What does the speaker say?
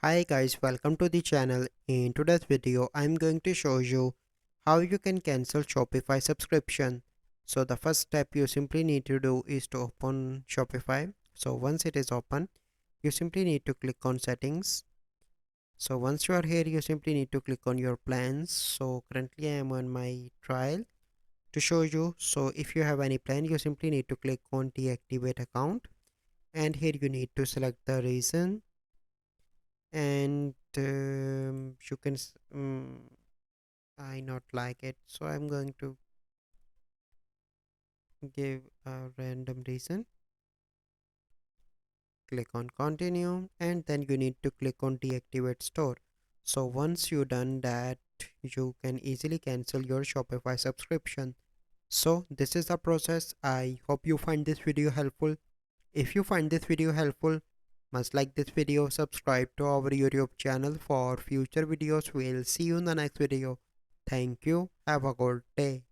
Hi guys, welcome to the channel. In today's video, I'm going to show you how you can cancel Shopify subscription. So the first step you simply need to do is to open Shopify. So once it is open, you simply need to click on settings. So once you are here, you simply need to click on your plans. So currently I am on my trial to show you. So if you have any plan, you simply need to click on deactivate account, and here you need to select the reason, and you can I not like it, so I'm going to give a random reason. Click on continue, and then you need to click on deactivate store. So once you done that, you can easily cancel your Shopify subscription. So this is the process. I hope you find this video helpful. If you find this video helpful, must like this video, subscribe to our YouTube channel for future videos. We'll see you in the next video. Thank you. Have a good day.